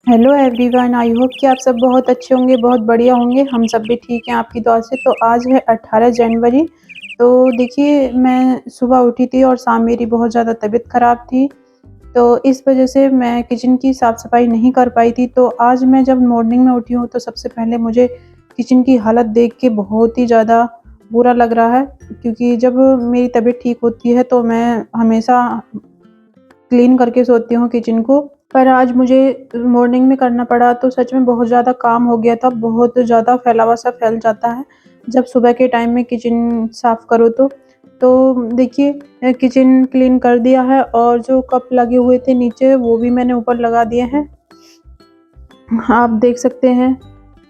Hello everyone, I hope कि आप सब बहुत अच्छे होंगे, बहुत बढ़िया होंगे। हम सब भी ठीक हैं आपकी दुआ से। तो आज है 18 जनवरी। तो देखिए, मैं सुबह उठी थी और शाम मेरी बहुत ज़्यादा तबीयत ख़राब थी। तो इस वजह से मैं किचन की साफ़-सफ़ाई नहीं कर पाई थी। तो आज मैं जब मॉर्निंग में उठी हूँ तो सबसे पहले मुझे किचन की हालत देख के बहुत ही ज़्यादा बुरा लग रहा है, क्योंकि जब मेरी तबीयत ठीक होती है तो मैं हमेशा क्लीन करके सोती हूँ किचन को। पर आज मुझे मॉर्निंग में करना पड़ा तो सच में बहुत ज़्यादा काम हो गया था, बहुत ज़्यादा फैलावा सा फैल जाता है जब सुबह के टाइम में किचन साफ़ करो तो। तो देखिए, किचन क्लीन कर दिया है और जो कप लगे हुए थे नीचे वो भी मैंने ऊपर लगा दिए हैं, आप देख सकते हैं।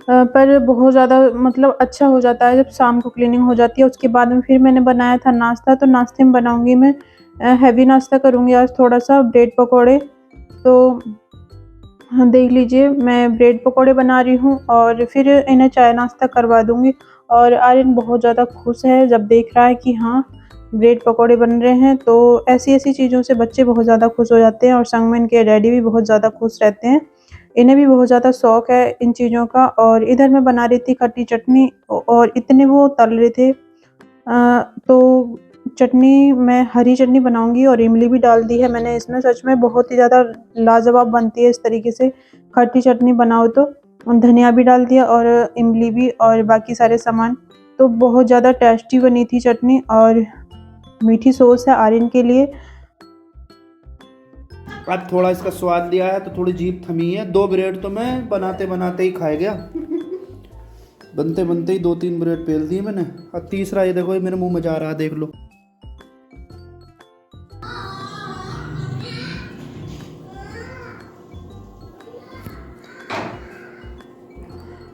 पर बहुत ज़्यादा मतलब अच्छा हो जाता है जब शाम को क्लीनिंग हो जाती है। उसके बाद में फिर मैंने बनाया था नाश्ता, तो नाश्ते में बनाऊँगी मैं हेवी नाश्ता करूँगी आज, थोड़ा-सा ब्रेड पकौड़े। तो हाँ, देख लीजिए, मैं ब्रेड पकौड़े बना रही हूँ और फिर इन्हें चाय नाश्ता करवा दूँगी। और आर्यन बहुत ज़्यादा खुश है जब देख रहा है कि हाँ, ब्रेड पकौड़े बन रहे हैं। तो ऐसी-ऐसी चीज़ों से बच्चे बहुत ज़्यादा खुश हो जाते हैं और संग में इनके डैडी भी बहुत ज़्यादा खुश रहते हैं। इन्हें भी बहुत ज़्यादा शौक है इन चीज़ों का। और इधर मैं बना रही थी खट्टी चटनी और इतने वो तल रहे थे। तो चटनी मैं हरी चटनी बनाऊँगी और इमली भी डाल दी है मैंने इसमें। सच में बहुत ही ज़्यादा लाजवाब बनती है इस तरीके से खट्टी चटनी बनाओ तो। धनिया भी डाल दिया और इमली भी और बाकी सारे सामान। तो बहुत ज़्यादा टेस्टी बनी थी चटनी। और मीठी सॉस है आर्यन के लिए। आज थोड़ा इसका स्वाद लिया है तो थोड़ी जीभ थमी है। 2 ब्रेड तो मैं बनाते बनाते ही खाए गया। बनते बनते ही 2-3 ब्रेड पेल दिए मैंने। और तीसरा ये देखो, ये मेरे मुंह में जा रहा है, देख लो।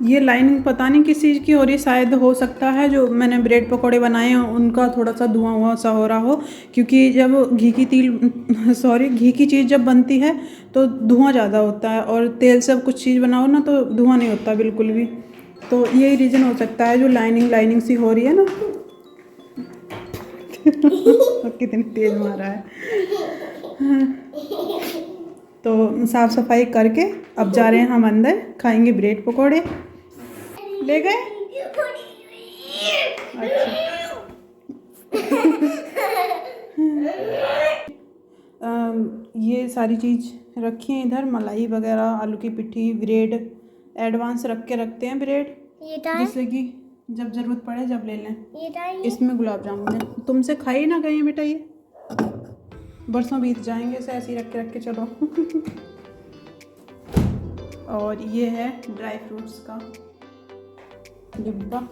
ये लाइनिंग पता नहीं किस चीज़ की हो रही है, शायद हो सकता है जो मैंने ब्रेड पकौड़े बनाए हैं उनका थोड़ा-सा धुआँ-वुआँ सा हो रहा हो। क्योंकि जब घी की चीज़ जब बनती है तो धुआँ ज़्यादा होता है, और तेल से कुछ चीज़ बनाओ ना तो धुआँ नहीं होता बिल्कुल भी। तो यही रीज़न हो सकता है जो लाइनिंग सी हो रही है ना। कितनी तेज़ मारा है। तो साफ़ सफाई करके अब जा रहे हैं हम अंदर, खाएंगे ब्रेड पकौड़े। ले गए? अच्छा। ये सारी चीज़ रखी हैं इधर, मलाई वगैरह, आलू की पिट्ठी, ब्रेड। एडवांस रख के रखते हैं ब्रेड, जिससे कि जब ज़रूरत पड़े जब ले लें। इसमें गुलाब जामुन है, तुमसे खाई ना गए बेटा, ये बरसों बीत जाएंगे इसे ऐसे ही रख के चलो। और ये है ड्राई फ्रूट्स का डिब्बा।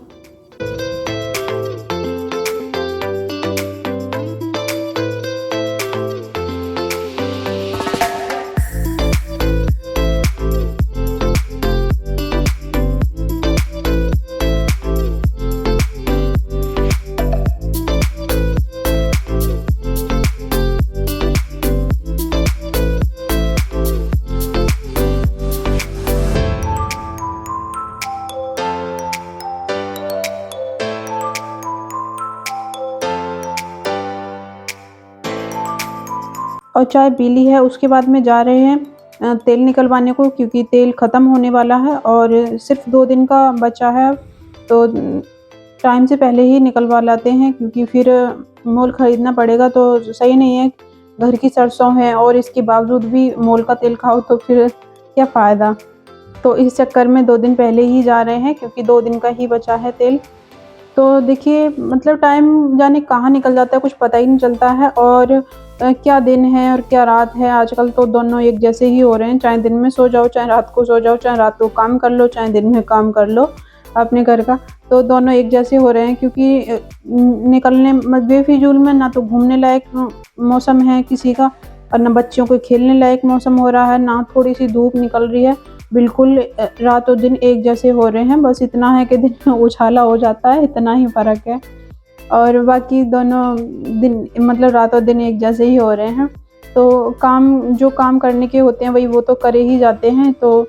और चाय पी ली है। उसके बाद में जा रहे हैं तेल निकलवाने को, क्योंकि तेल ख़त्म होने वाला है और सिर्फ 2 दिन का बचा है। तो टाइम से पहले ही निकलवा लाते हैं, क्योंकि फिर मोल ख़रीदना पड़ेगा तो सही नहीं है। घर की सरसों है और इसके बावजूद भी मोल का तेल खाओ तो फिर क्या फ़ायदा। तो इस चक्कर में 2 दिन पहले ही जा रहे हैं, क्योंकि 2 दिन का ही बचा है तेल। तो देखिए, मतलब टाइम जाने कहाँ निकल जाता है कुछ पता ही नहीं चलता है। और क्या दिन है और क्या रात है, आजकल तो दोनों एक जैसे ही हो रहे हैं। चाहे दिन में सो जाओ, चाहे रात को सो जाओ, चाहे रात को काम कर लो, चाहे दिन में काम कर लो अपने घर का, तो दोनों एक जैसे हो रहे हैं। क्योंकि निकलने बेफिजूल में ना तो घूमने लायक मौसम है किसी का, और ना बच्चों को खेलने लायक मौसम हो रहा है, ना थोड़ी सी धूप निकल रही है। बिल्कुल रात और दिन एक जैसे हो रहे हैं, बस इतना है कि दिन में उछाला हो जाता है, इतना ही फ़र्क है। और बाकी दोनों दिन मतलब रात और दिन एक जैसे ही हो रहे हैं। तो जो काम करने के होते हैं वही वो तो करे ही जाते हैं। तो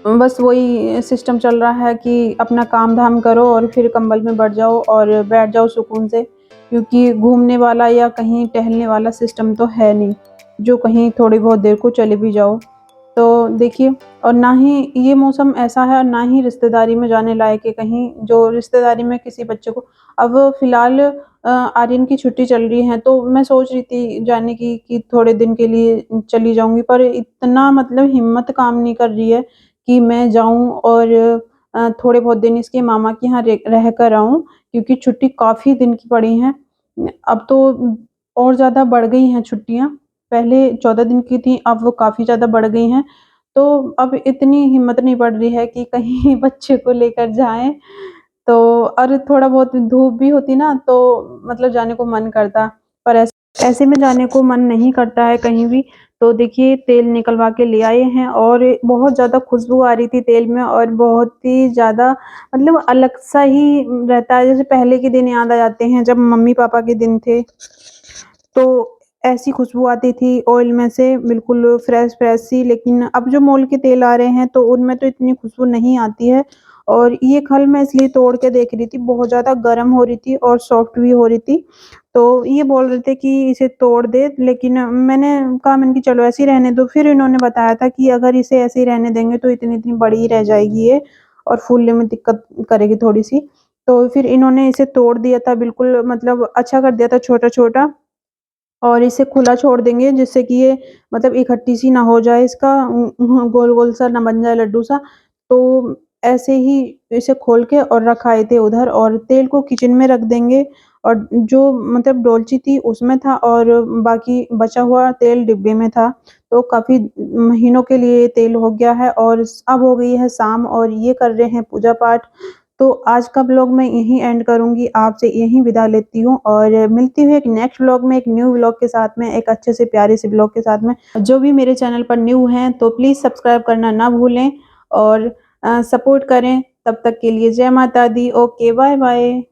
बस वही सिस्टम चल रहा है कि अपना काम-धाम करो और फिर कंबल में बढ़ जाओ और बैठ जाओ सुकून से। क्योंकि घूमने वाला या कहीं टहलने वाला सिस्टम तो है नहीं, जो कहीं थोड़ी बहुत देर को चले भी जाओ। तो देखिए, और ना ही ये मौसम ऐसा है और ना ही रिश्तेदारी में जाने लायक है कहीं, जो रिश्तेदारी में किसी बच्चे को अब फ़िलहाल आर्यन की छुट्टी चल रही है, तो मैं सोच रही थी जाने की कि थोड़े दिन के लिए चली जाऊँगी, पर इतना मतलब हिम्मत काम नहीं कर रही है कि मैं जाऊँ और थोड़े बहुत दिन इसके मामा के यहाँ रह कर आऊँ, क्योंकि छुट्टी काफ़ी दिन की पड़ी हैं। अब तो और ज़्यादा बढ़ गई हैं छुट्टियाँ, पहले 14 दिन की थी, अब वो काफ़ी ज़्यादा बढ़ गई हैं। तो अब इतनी हिम्मत नहीं पड़ रही है कि कहीं बच्चे को लेकर जाएँ, तो और थोड़ा बहुत धूप भी होती ना, तो मतलब जाने को मन करता, पर ऐसे में जाने को मन नहीं करता है कहीं भी। तो देखिए, तेल निकलवा के ले आए हैं और बहुत ज़्यादा खुशबू आ रही थी तेल में, और बहुत ही ज़्यादा मतलब अलग-सा ही रहता है, जैसे पहले के दिन याद आ जाते हैं जब मम्मी-पापा के दिन थे। तो ऐसी खुशबू आती थी ऑयल में से, बिल्कुल फ्रेश-फ्रेश सी, लेकिन अब जो मोल के तेल आ रहे हैं तो उनमें तो इतनी खुशबू नहीं आती है। और ये खल मैं इसलिए तोड़ के देख रही थी, बहुत ज़्यादा गर्म हो रही थी और सॉफ्ट भी हो रही थी। तो ये बोल रहे थे कि इसे तोड़ दे, लेकिन मैंने कहा चलो ऐसे ही रहने दो। फिर इन्होंने बताया था कि अगर इसे ऐसे ही रहने देंगे तो इतनी-इतनी बड़ी ही रह जाएगी ये, और फूलने में दिक्कत करेगी थोड़ी-सी। तो फिर इन्होंने इसे तोड़ दिया था, बिल्कुल मतलब अच्छा कर दिया था छोटा-छोटा, और इसे खुला छोड़ देंगे जिससे कि ये मतलब इकट्ठी सी ना हो जाए, इसका गोल-गोल सा ना बन जाए लड्डू सा। तो ऐसे ही इसे खोल के और रखाए थे उधर, और तेल को किचन में रख देंगे, और जो मतलब डोलची थी उसमें था और बाकी बचा हुआ तेल डिब्बे में था। तो काफ़ी महीनों के लिए तेल हो गया है, और अब हो गई है शाम और ये कर रहे हैं पूजा-पाठ। तो आज का व्लॉग मैं यहीं एंड करूँगी, आपसे यहीं विदा लेती हूँ, और मिलती हूँ एक नेक्स्ट व्लॉग में, एक न्यू व्लॉग के साथ में, एक अच्छे से प्यारे से व्लॉग के साथ में। जो भी मेरे चैनल पर न्यू हैं तो प्लीज़ सब्सक्राइब करना ना भूलें, और सपोर्ट करें। तब तक के लिए जय माता दी। Okay, bye-bye.